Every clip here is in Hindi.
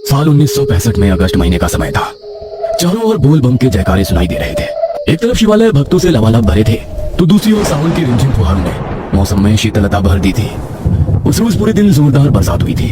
साल 1965 में अगस्त महीने का समय था। चारों ओर बोल बम के जयकारे सुनाई दे रहे थे। एक तरफ शिवालय भक्तों से लबालब भरे थे, तो दूसरी ओर सावन की रिमझिम फुहारों ने मौसम में शीतलता भर दी थी। उस रोज पूरे दिन जोरदार बरसात हुई थी।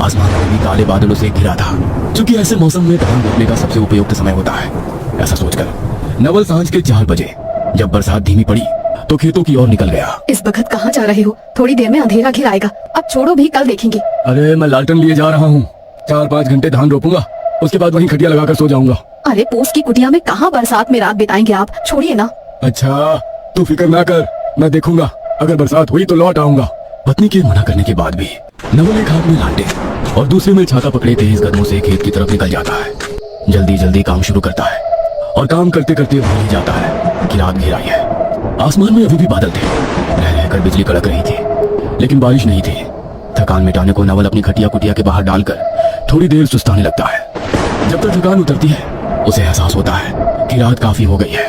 आसमान भी काले बादलों से घिरा था। क्योंकि ऐसे मौसम में धान रोपने का सबसे उपयुक्त समय होता है, ऐसा सोचकर नवल सांझ के 4 बजे जब बरसात धीमी पड़ी तो खेतों की ओर निकल गया। इस वक्त कहाँ जा रहे हो? थोड़ी देर में अंधेरा घिर आएगा। अब छोड़ो भी, कल देखेंगे। अरे मैं लालटेन लिए जा रहा हूँ। 4-5 घंटे धान रोपूंगा, उसके बाद वहीं खटिया लगाकर सो जाऊंगा। अरे पोस्ट की कुटिया में कहाँ बरसात में रात बिताएंगे आप? छोड़िए ना। अच्छा तू फिक्र ना कर, मैं देखूंगा, अगर बरसात हुई तो लौट आऊंगा। पत्नी के मना करने के बाद भी नवल एक हाथ में लालटेन और दूसरे में छाता पकड़े तेज कदमों से खेत की तरफ निकल जाता है। जल्दी जल्दी काम शुरू करता है और काम करते करते भूल ही जाता है कि रात घिर आई है। आसमान में अभी भी बादल थे, रह रहकर बिजली कड़क रही थी, लेकिन बारिश नहीं थी। थकान मिटाने को नवल अपनी खटिया कुटिया के बाहर डालकर थोड़ी देर सुस्ताने लगता है। जब तक थकान उतरती है उसे एहसास होता है कि रात काफी हो गई है।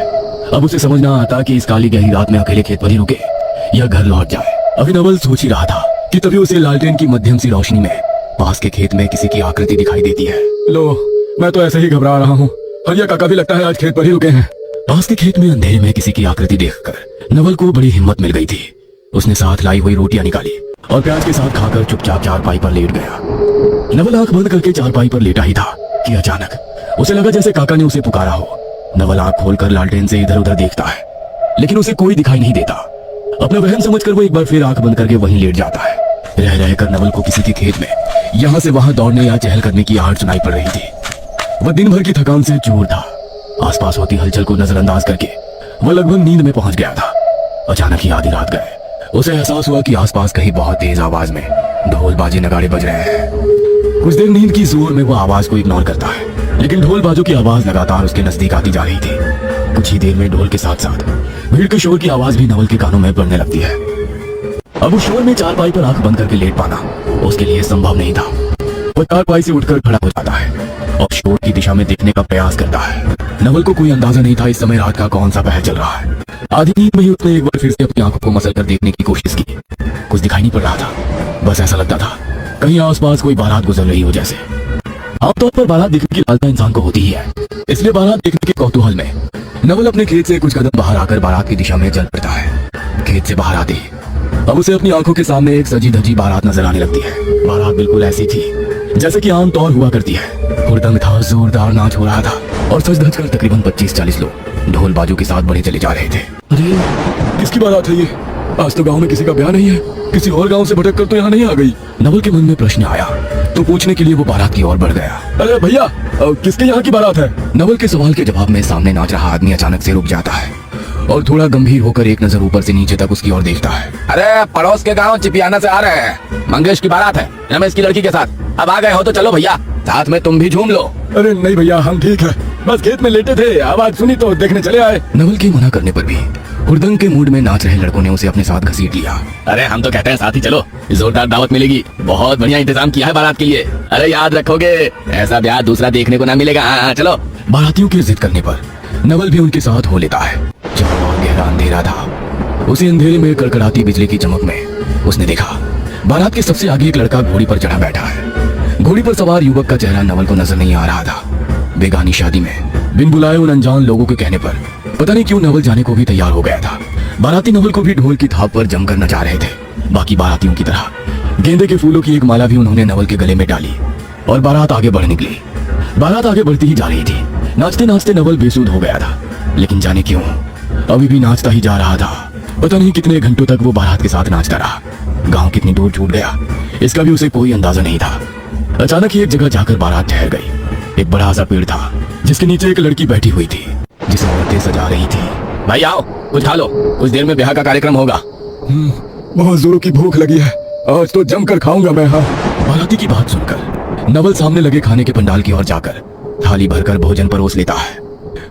अब उसे समझ ना आता कि इस काली गहरी रात में अकेले खेत पर ही रुके या घर लौट जाए। अभी नवल सोच ही रहा था कि तभी उसे लालटेन की मध्यम सी रोशनी में पास के खेत में किसी की आकृति दिखाई देती है। लो, मैं तो ऐसे ही घबरा रहा हूँ। हरिया काका भी लगता है आज खेत पर ही रुके हैं। पास के खेत में अंधेरे में किसी की आकृति देखकर नवल को बड़ी हिम्मत मिल गई थी। उसने साथ लाई हुई रोटियां निकाली और प्याज के साथ खाकर चुपचाप चारपाई पर लेट गया। नवल आंख बंद करके चारपाई पर लेटा ही था कि अचानक उसे लगा जैसे काका ने उसे पुकारा हो। नवल आंख खोलकर लालटेन से इधर उधर देखता है, लेकिन उसे कोई दिखाई नहीं देता। अपना वहम समझकर वो एक बार फिर आंख बंद करके वहीं लेट जाता है। रह रहकर नवल को किसी के खेत में यहाँ से वहां दौड़ने या चहल करने की आहट सुनाई पड़ रही थी। वह दिन भर की थकान से चूर था। आसपास होती हलचल को नजरअंदाज करके वह लगभग नींद में पहुंच गया था। अचानक ही आधी रात गए उसे एहसास हुआ कि आसपास कहीं बहुत तेज आवाज में ढोल बाजे नगाड़े बज रहे हैं। कुछ देर नींद की जोर में वो आवाज को इग्नोर करता है, लेकिन ढोल बाजों की आवाज लगातार उसके नजदीक आती जा रही थी। कुछ ही देर में ढोल के साथ साथ भीड़ के शोर की आवाज भी नवल के कानों में पड़ने लगती है। अब उस शोर में चारपाई पर आंख बंद करके लेट पाना उसके लिए संभव नहीं था। वो चारपाई से उठकर खड़ा हो जाता है और शोर की दिशा में देखने का प्रयास करता है। नवल को कोई अंदाजा नहीं था इस समय रात का कौन सा पहर चल रहा है। आधी नींद में ही उसने एक बार फिर से अपनी आंखों को मसल कर देखने की कोशिश की। कुछ दिखाई नहीं पड़ रहा था, बस ऐसा लगता था कहीं आसपास कोई बारात गुजर रही हो जैसे। आमतौर पर बारात देखने की लालसा इंसान को होती ही है, इसलिए बारात देखने के कौतूहल में नवल अपने खेत से कुछ कदम बाहर आकर बारात की दिशा में चल पड़ता है। खेत से बाहर आते ही अब उसे अपनी आंखों के सामने एक सजी धजी बारात नजर आने लगती है। बारात बिल्कुल ऐसी थी जैसे कि आमतौर हुआ करती है। हुड़दंग था, जोरदार नाच हो रहा था और सज धज कर तकरीबन 25-40 लोग ढोल बाजों के साथ बढ़े चले जा रहे थे। अरे किसकी बारात है ये? आज तो गांव में किसी का ब्याह नहीं है, किसी और गांव से भटक कर तो यहाँ नहीं आ गई। नवल के मन में प्रश्न आया तो पूछने के लिए वो बारात की ओर बढ़ गया। अरे भैया, किसके यहाँ की बारात है? नवल के सवाल के जवाब में सामने नाच रहा आदमी अचानक से रुक जाता है और थोड़ा गंभीर होकर एक नजर ऊपर से नीचे तक उसकी ओर देखता है। अरे पड़ोस के गांव चिपियाना से आ रहे हैं, मंगेश की बारात है, रमेश की लड़की के साथ। अब आ गए हो तो चलो भैया, साथ में तुम भी झूम लो। अरे नहीं भैया, हम ठीक है, बस खेत में लेटे थे, आवाज सुनी तो देखने चले आए। नवल के मना करने पर भी हुड़दंग के मूड में नाच रहे लड़कों ने उसे अपने साथ घसीट लिया। अरे हम तो कहते हैं साथ ही चलो, जोरदार दावत मिलेगी, बहुत बढ़िया इंतजाम किया है बारात के लिए। अरे याद रखोगे, ऐसा ब्याह दूसरा देखने को ना मिलेगा। हाँ चलो। बारातियों की जिद करने पर नवल भी उनके साथ हो लेता है। जहाँ और गहरा अंधेरा था, उसी अंधेरे में कड़कड़ाती बिजली की चमक में उसने देखा बारात के सबसे आगे एक लड़का घोड़ी पर चढ़ा बैठा है। घोड़ी पर सवार युवक का चेहरा नवल को नजर नहीं आ रहा था। बेगानी शादी में बिन बुलाए उन अनजान लोगों के कहने पर पता नहीं क्यों नवल जाने को भी तैयार हो गया था। बाराती नवल को भी ढोल की थाप पर जमकर नचा रहे थे। बाकी बारातियों की तरह गेंदे के फूलों की एक माला भी उन्होंने नवल के गले में डाली और बारात आगे बढ़ निकली। बारात आगे बढ़ती ही जा रही थी। नाचते नाचते नवल बेसुध हो गया था, लेकिन जाने क्यों अभी भी नाचता ही जा रहा था। पता नहीं कितने घंटों तक वो बारात के साथ नाचता रहा। गांव कितनी दूर छूट गया इसका भी उसे कोई अंदाजा नहीं था। अचानक ही एक जगह जाकर बारात ठहर गई। एक बड़ा सा पेड़ था जिसके नीचे एक लड़की बैठी हुई थी जिसे औरतें सजा रही थी। भाई आओ, कुछ खा लो, कुछ देर में ब्याह का कार्यक्रम होगा। बहुत जोरों की भूख लगी है, आज तो जमकर खाऊंगा मैं। हाँ। बाराती की बात सुनकर नवल सामने लगे खाने के पंडाल की ओर जाकर थाली भरकर भोजन परोस लेता है।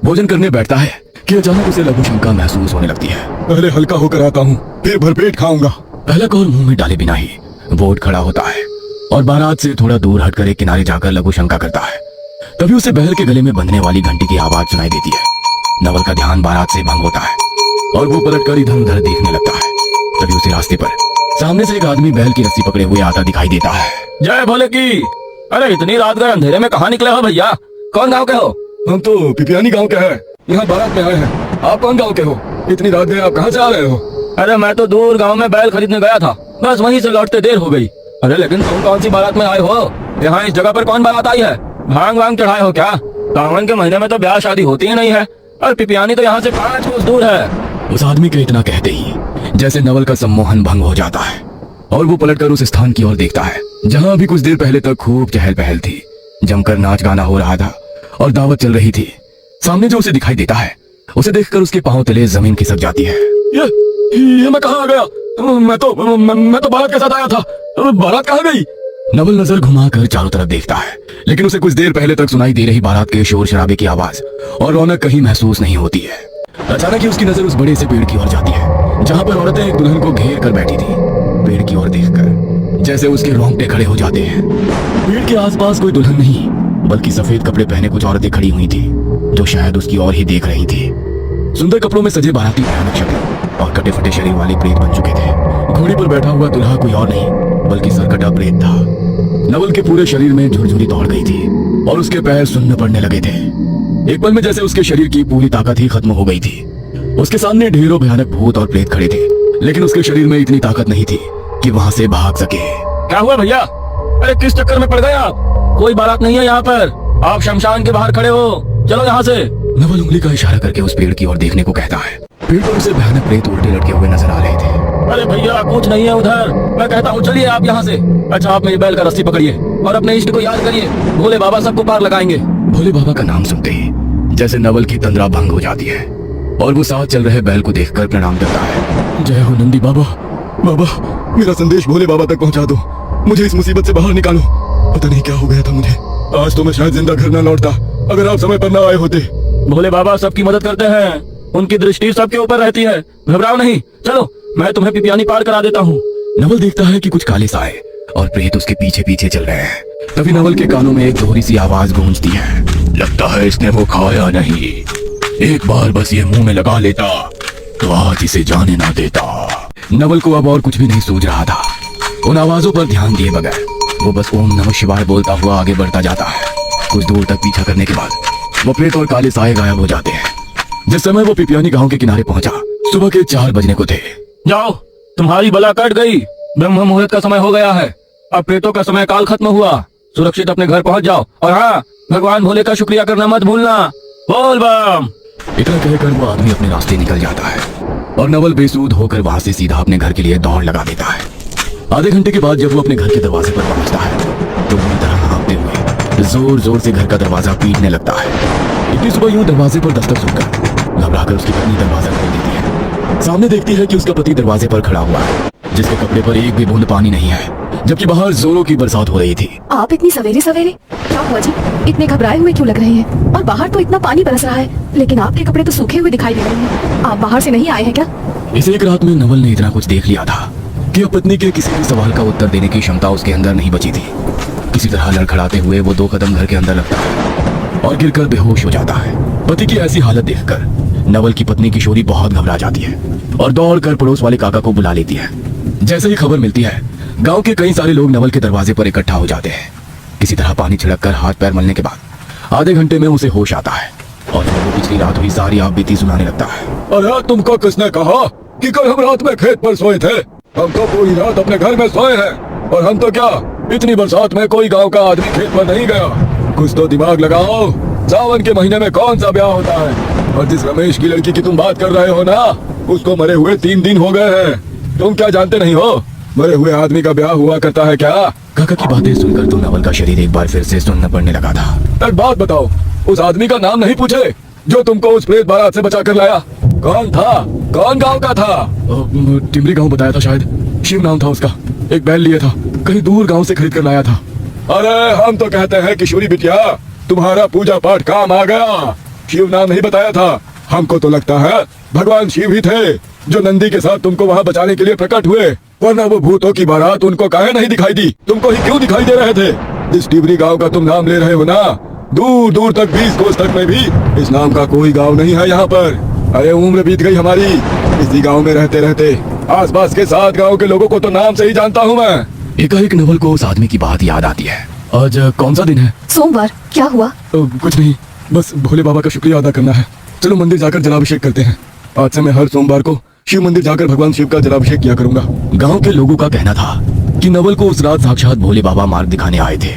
भोजन करने बैठता है कि अचानक उसे लघु शंका महसूस होने लगती है। पहले हल्का होकर आता हूँ, फिर भरपेट खाऊंगा। पहला कौर मुंह में डाले बिना ही वो उठ खड़ा होता है और बारात से थोड़ा दूर हटकर एक किनारे जाकर लघु शंका करता है। तभी उसे बहल के गले में बंधने वाली घंटी की आवाज सुनाई देती है। नवल का ध्यान बारात से भंग होता है और वो पलटकर इधर उधर देखने लगता है। तभी उसे रास्ते पर सामने से एक आदमी बैल की रस्सी पकड़े हुए आता दिखाई देता है। जय भोले की, अरे इतनी रात गए अंधेरे में कहाँ निकले हो भैया? कौन गाँव के हो? हम तो पिपियानी गांव के हैं, यहाँ बारात में आए हैं। आप कौन गांव के हो? इतनी रात गए आप कहाँ से आ रहे हो? अरे मैं तो दूर गांव में बैल खरीदने गया था, बस वहीं से लौटते देर हो गई। अरे लेकिन तुम कौन सी बारात में आए हो? यहाँ इस जगह पर कौन बारात आई है? भांग वांग चढ़ाए हो क्या? सावन के महीने में तो ब्याह शादी होती ही नहीं है, और पिपियानी तो यहाँ से 5 कोस दूर है। उस आदमी के इतना कहते ही जैसे नवल का सम्मोहन भंग हो जाता है और वो पलटकर उस स्थान की ओर देखता है जहाँ अभी कुछ देर पहले तक खूब चहल पहल थी, जमकर नाच गाना हो रहा था और दावत चल रही थी। सामने जो उसे दिखाई देता है, उसे देखकर उसके पांव तले जमीन खिसक जाती है। ये मैं कहाँ आ गया? मैं तो बारात के साथ आया था, बारात कहाँ गई? नवल नजर घुमाकर चारों तरफ देखता है, लेकिन उसे कुछ देर पहले तक सुनाई दे रही बारात के शोर शराबे की आवाज और रौनक कहीं महसूस नहीं होती है। अचानक ही उसकी नजर उस बड़े से पेड़ की ओर जाती है जहाँ पर औरतें एक दुल्हन को घेर कर बैठी थी। पेड़ की ओर देखकर जैसे उसके रोंगटे खड़े हो जाते हैं। पेड़ के आसपास कोई दुल्हन नहीं, बल्कि सफेद कपड़े पहने कुछ औरतें खड़ी हुई थी जो शायद उसकी ओर ही देख रही थी। सुंदर कपड़ों में सजे बाराती भयानक शक्ल और कटे फटे शरीर वाले प्रेत बन चुके थे। घोड़े पर बैठा हुआ दुल्हा कोई और नहीं बल्कि सरकटा प्रेत था। नवल के पूरे शरीर में झुरझुरी दौड़ गई थी और उसके पैर सुन्न पड़ने लगे थे। एक पल में जैसे उसके शरीर की पूरी ताकत ही खत्म हो गई थी। उसके सामने ढेरों भयानक भूत और प्रेत खड़े थे, लेकिन उसके शरीर में इतनी ताकत नहीं थी कि वहां से भाग सके। क्या हुआ भैया? अरे किस चक्कर में पड़ गए आप? कोई बारात नहीं है यहाँ पर, आप शमशान के बाहर खड़े हो, चलो यहाँ से। नवल उंगली का इशारा करके उस पेड़ की ओर देखने को कहता है। पेड़ पर उसे भयानक प्रेत उल्टे लटके हुए नजर आ रहे थे। अरे भैया कुछ नहीं है उधर, मैं कहता हूँ चलिए आप यहाँ से। अच्छा आप मेरी बैल का रस्सी पकड़िए और अपने इष्ट को याद करिए, भोले बाबा सबको पार लगाएंगे। भोले बाबा का नाम सुनते ही जैसे नवल की तंद्रा भंग हो जाती है और वो साथ चल रहे बैल को देखकर प्रणाम करता है। जय हो नंदी बाबा। बाबा मेरा संदेश भोले बाबा तक पहुंचा दो, मुझे इस मुसीबत से बाहर निकालो। पता नहीं क्या हो गया था मुझे, आज तो मैं शायद जिंदा घर न लौटता अगर आप समय पर न आए होते। भोले बाबा सबकी मदद करते हैं, उनकी दृष्टि सबके ऊपर रहती है, घबराओ नहीं, चलो मैं तुम्हें पिपियानी पार करा देता हूँ। नवल देखता है कि कुछ काले साए और प्रेत उसके पीछे पीछे चल रहे हैं। तभी नवल के कानों में एक दोहरी सी आवाज गूंजती है। लगता है इसने वो खाया नहीं, एक बार बस ये मुंह में लगा लेता तो आज इसे जाने ना देता। नवल को अब और कुछ भी नहीं सूझ रहा था। उन आवाजों पर ध्यान दिए बगैर वो बस ओम नमः शिवाय बोलता हुआ आगे बढ़ता जाता है। कुछ दूर तक पीछा करने के बाद वो प्रेत और काले साए गायब हो जाते हैं। जिस समय वो पिपियानी गांव के किनारे पहुंचा, सुबह के 4 बजने को थे। जाओ तुम्हारी बला कट गई, ब्रह्म मुहूर्त का समय हो गया है, अब प्रेतों का समय काल खत्म हुआ, सुरक्षित अपने घर पहुंच जाओ। और हाँ, भगवान भोले का शुक्रिया करना मत भूलना। बोल बम। इतना कहकर वो आदमी अपने रास्ते निकल जाता है और नवल बेसूध होकर वहां से सीधा अपने घर के लिए दौड़ लगा देता है। आधे घंटे के बाद जब वो अपने घर के दरवाजे पर पहुंचता है तो बुरी तरह हाँफते हुए जोर जोर से घर का दरवाजा पीटने लगता है। इतनी सुबह यूं दरवाजे पर दस्तक सुनकर घबराकर उसकी पत्नी दरवाजा खोल देती है। सामने देखती है कि उसका पति दरवाजे पर खड़ा हुआ है, जिसके कपड़े पर एक भी बूंद पानी नहीं है, जबकि बाहर जोरों की बरसात हो रही थी। आप इतनी सवेरे सवेरे क्या हुआ जी? इतने घबराए हुए क्यों लग रहे हैं? और बाहर तो इतना पानी बरस रहा है, लेकिन आपके कपड़े तो सूखे हुए दिखाई दे रहे हैं। आप बाहर से नहीं आए हैं क्या? इस एक रात में नवल ने इतना कुछ देख लिया था कि अब पत्नी के किसी भी सवाल का उत्तर देने की क्षमता उसके अंदर नहीं बची थी। किसी तरह लड़खड़ाते हुए वो 2 कदम घर के अंदर लगता है और गिरकर बेहोश हो जाता है। पति की ऐसी हालत देखकर नवल की पत्नी किशोरी बहुत घबरा जाती है और दौड़कर पड़ोस वाले काका को बुला लेती है। जैसे ही खबर मिलती है, गांव के कई सारे लोग नवल के दरवाजे पर इकट्ठा हो जाते हैं। किसी तरह पानी छिड़ककर हाथ पैर मलने के बाद आधे घंटे में उसे होश आता है और वो पिछली रात हुई सारी आप बीती सुनाने लगता है। अरे तुमको किसने कहा कि कल हम रात में खेत पर सोए थे? हम तो पूरी रात अपने घर में सोए हैं। और हम तो क्या, इतनी बरसात में कोई गांव का आदमी खेत पर नहीं गया। कुछ तो दिमाग लगाओ, सावन के महीने में कौन सा ब्याह होता है? और जिस रमेश की लड़की की तुम बात कर रहे हो ना, उसको मरे हुए 3 दिन हो गए हैं। तुम क्या जानते नहीं हो मरे हुए आदमी का ब्याह हुआ करता है क्या? काका की बातें सुनकर तो नवल का शरीर एक बार फिर से सुन्न पड़ने लगा था। एक बात बताओ, उस आदमी का नाम नहीं पूछे जो तुमको उस प्रेत बारात से बचा कर लाया? कौन था? कौन गांव का था? टिमरी गांव बताया था, शायद शिव नाम था उसका। एक बैल लिया था, कहीं दूर गांव से खरीद कर लाया था। अरे हम तो कहते हैं किशोरी बिटिया, तुम्हारा पूजा पाठ काम आ गया। शिव नाम नहीं बताया था। हमको तो लगता है भगवान शिव ही थे जो नंदी के साथ तुमको वहाँ बचाने के लिए प्रकट हुए, वरना वो भूतों की बारात उनको काहे नहीं दिखाई दी? तुमको ही क्यों दिखाई दे रहे थे? जिस टिबरी गांव का तुम नाम ले रहे हो ना, दूर दूर तक 20 कोस तक में भी इस नाम का कोई गांव नहीं है यहाँ पर। अरे उम्र बीत गई हमारी इसी गांव में रहते रहते। आसपास के 7 गांव के लोगों को तो नाम से ही जानता हूँ मैं। एकाएक नवल को उस आदमी की बात याद आती है आज कौन सा दिन है? सोमवार। क्या हुआ? कुछ नहीं, बस भोले बाबा का शुक्रिया अदा करना है। चलो मंदिर जाकर जलाभिषेक करते हैं। आज से मैं हर सोमवार को शिव मंदिर जाकर भगवान शिव का जलाभिषेक किया करूंगा। गांव के लोगों का कहना था कि नवल को उस रात साक्षात भोले बाबा मार्ग दिखाने आए थे।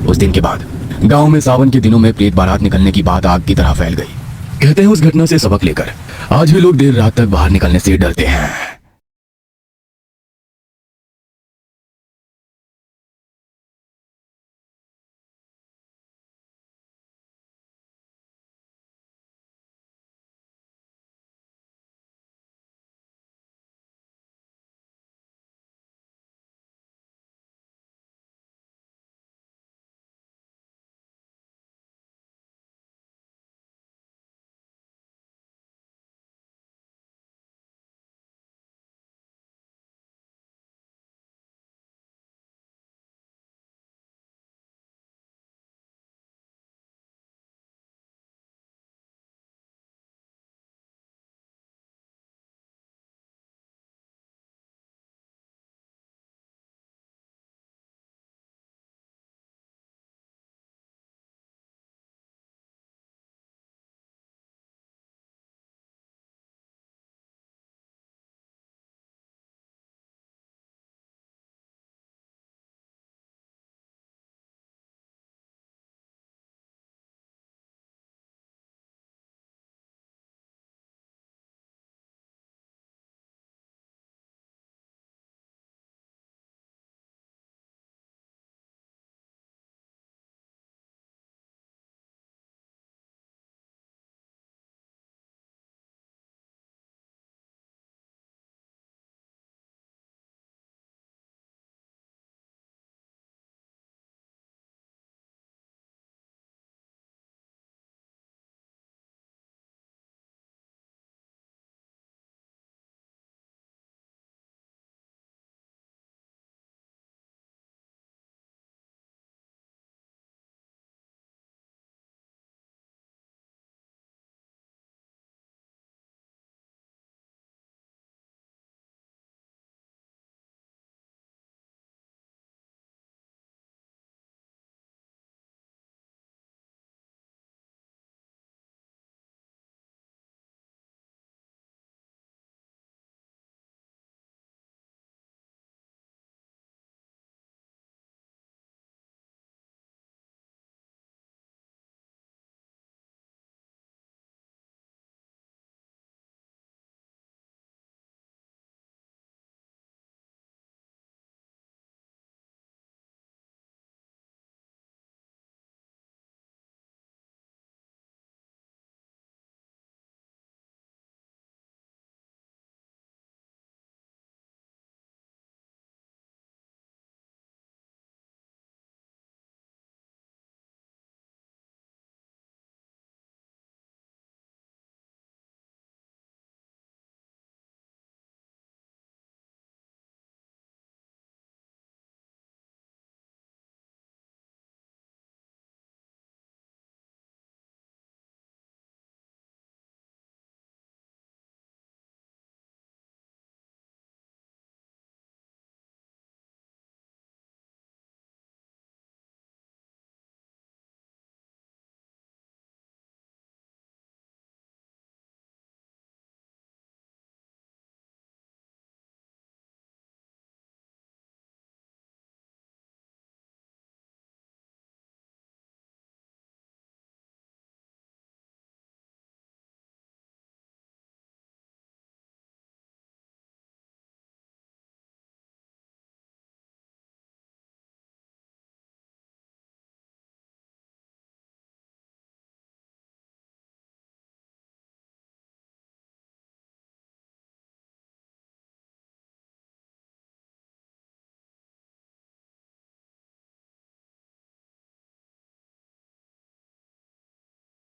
उस दिन के बाद गांव में सावन के दिनों में प्रेत बारात निकलने की बात आग की तरह फैल गई। कहते हैं उस घटना से सबक लेकर आज भी लोग देर रात तक बाहर निकलने से डरते हैं।